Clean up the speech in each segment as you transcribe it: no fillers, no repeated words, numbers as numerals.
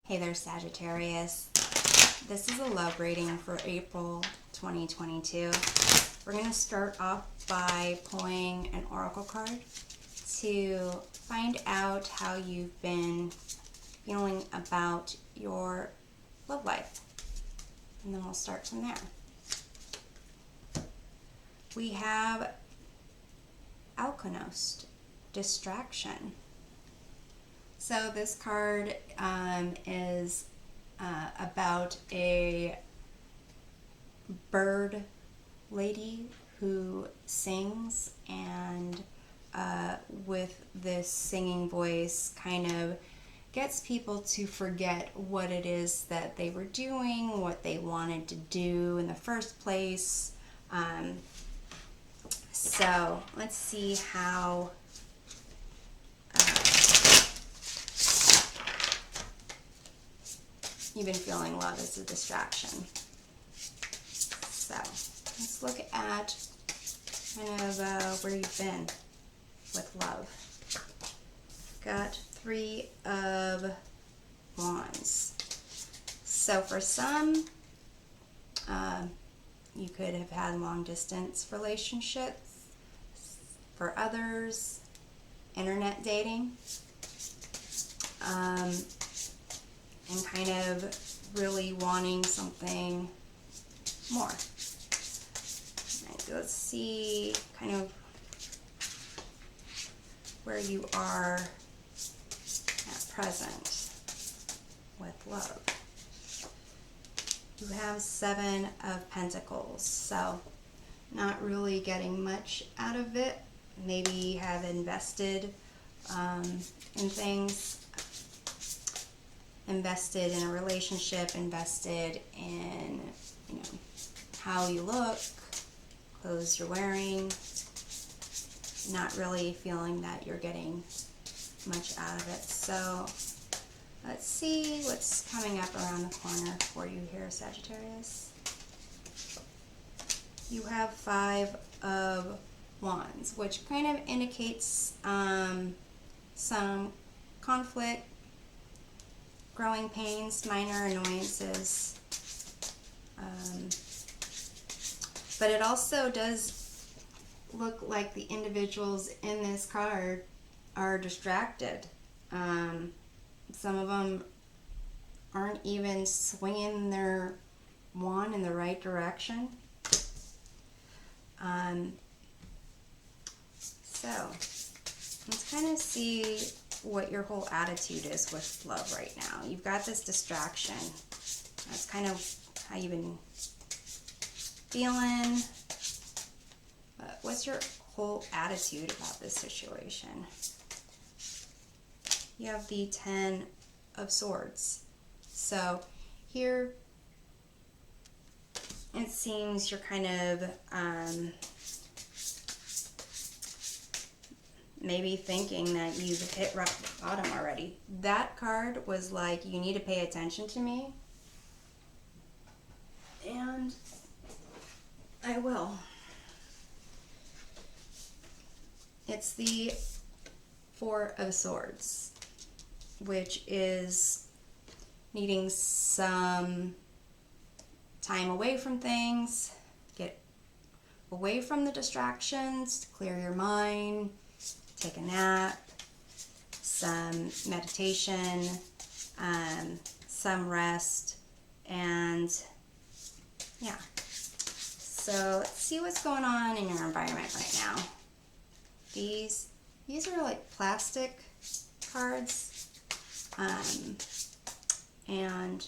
Hey there, Sagittarius. This is a love reading for April 2022. We're going to start off by pulling an oracle card to find out how you've been feeling about your love life. And then we'll start from there. We have Alkonost, distraction. So this card is about a bird lady who sings, and with this singing voice kind of gets people to forget what it is that they were doing, what they wanted to do in the first place. So let's see how you've been feeling love as a distraction. So let's look at kind of where you've been with love. Got 3 of Wands. So for some, you could have had long distance relationships. For others, internet dating. And kind of really wanting something more. Right, so let's see kind of where you are at present with love. You have 7 of Pentacles, so not really getting much out of it. Maybe have invested in things. Invested in a relationship, invested in, how you look, clothes you're wearing, not really feeling that you're getting much out of it. So let's see what's coming up around the corner for you here, Sagittarius. You have 5 of Wands, which kind of indicates some conflict, growing pains, minor annoyances, but it also does look like the individuals in this card are distracted. Some of them aren't even swinging their wand in the right direction. So let's kind of see what your whole attitude is with love right now. You've got this distraction. That's kind of how you've been feeling. But what's your whole attitude about this situation? You have the 10 of Swords. So here it seems you're kind of maybe thinking that you've hit rock bottom already. That card was like, you need to pay attention to me. And I will. It's the 4 of Swords, which is needing some time away from things, get away from the distractions, clear your mind, take a nap, some meditation, some rest, and yeah. So let's see what's going on in your environment right now. These are like plastic cards, and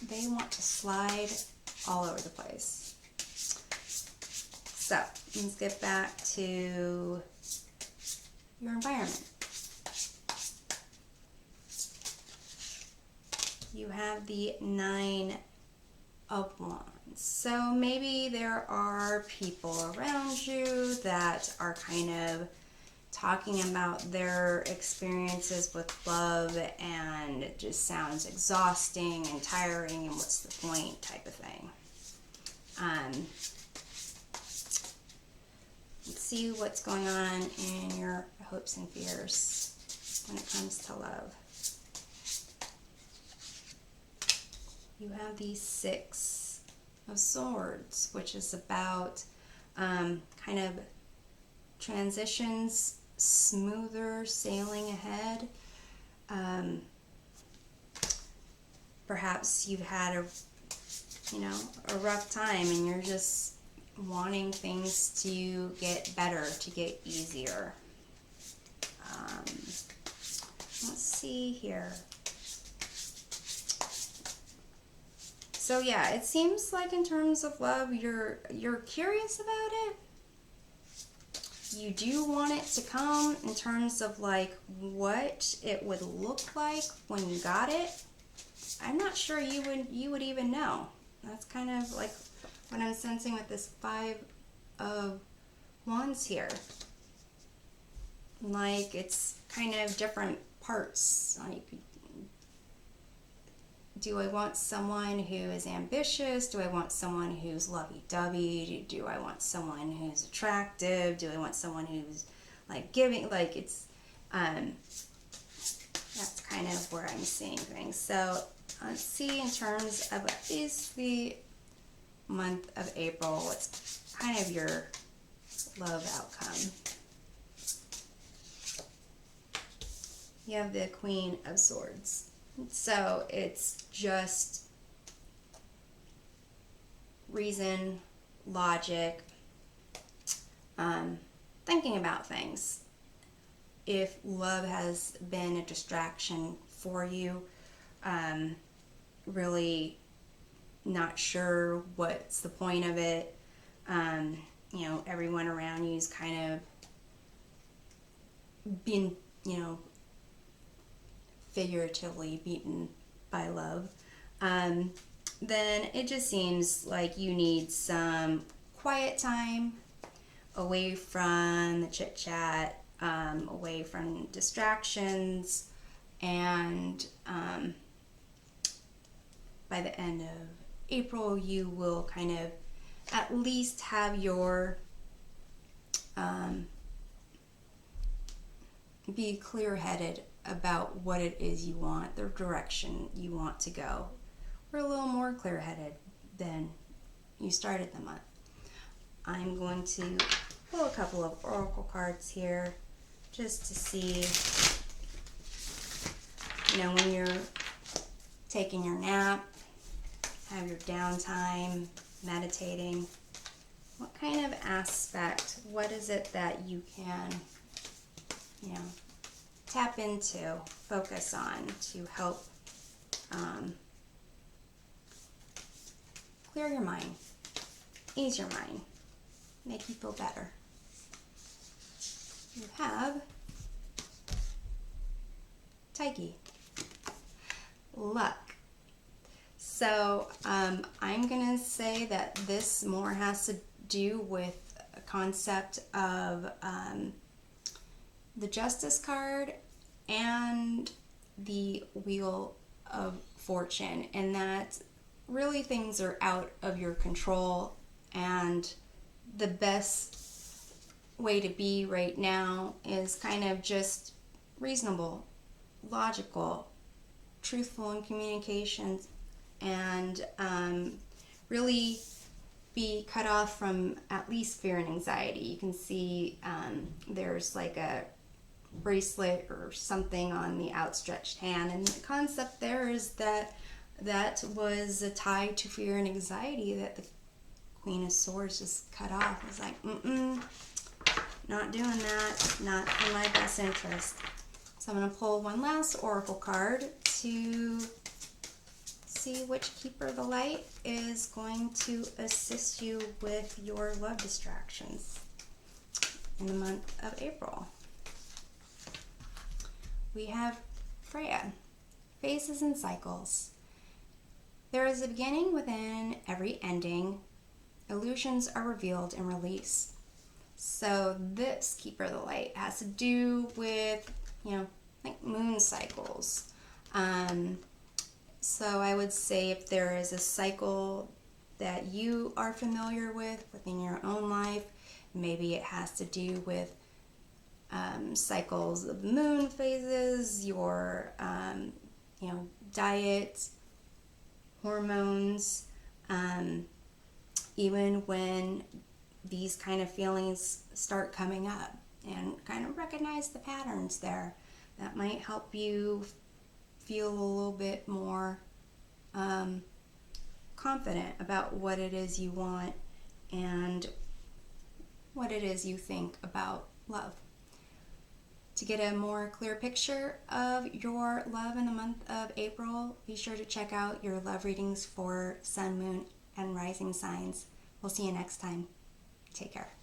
they want to slide all over the place. So let's get back to your environment. You have the 9 of Wands. So maybe there are people around you that are kind of talking about their experiences with love, and it just sounds exhausting and tiring, and what's the point type of thing. Let's see what's going on in your hopes and fears when it comes to love. you have the Six of Swords, which is about kind of transitions, smoother sailing ahead. Perhaps you've had a rough time and you're just wanting things to get better, to get easier. Let's see here. So yeah, it seems like in terms of love, you're curious about it. You do want it to come in terms of like what it would look like when you got it. I'm not sure you would even know. That's kind of like what I'm sensing with this Five of Wands here. Like it's kind of different parts. Like, do I want someone who is ambitious? Do I want someone who's lovey-dovey? Do I want someone who's attractive? Do I want someone who's like giving? Like it's that's kind of where I'm seeing things. So let's see in terms of at least the month of April, what's kind of your love outcome. You have the Queen of Swords. So it's just reason, logic, thinking about things. If love has been a distraction for you, really not sure what's the point of it, everyone around you is kind of being, figuratively beaten by love, then it just seems like you need some quiet time away from the chit chat, away from distractions, and by the end of April you will kind of at least have your be clear-headed about what it is you want, the direction you want to go. We're a little more clear-headed than you started the month. I'm going to pull a couple of oracle cards here just to see, when you're taking your nap, have your downtime, meditating, what kind of aspect, what is it that you can, tap into, focus on to help clear your mind, ease your mind, make you feel better. You have Taiki, luck. So I'm gonna say that this more has to do with a concept of the Justice card and the Wheel of Fortune, and that really things are out of your control, and the best way to be right now is kind of just reasonable, logical, truthful in communications, and really be cut off from at least fear and anxiety. You can see there's like a bracelet or something on the outstretched hand, and the concept there is that was a tie to fear and anxiety that the Queen of Swords just cut off. It's like, not doing that, not in my best interest. So I'm going to pull one last oracle card to see which Keeper of the Light is going to assist you with your love distractions in the month of April. We have Freya, phases and cycles. There is a beginning within every ending. Illusions are revealed and released. So this Keeper of the Light has to do with, like moon cycles. So I would say if there is a cycle that you are familiar with within your own life, maybe it has to do with cycles of moon phases, your diet, hormones, even when these kind of feelings start coming up, and kind of recognize the patterns there. That might help you feel a little bit more confident about what it is you want and what it is you think about love. To get a more clear picture of your love in the month of April, be sure to check out your love readings for sun, moon, and rising signs. We'll see you next time. Take care.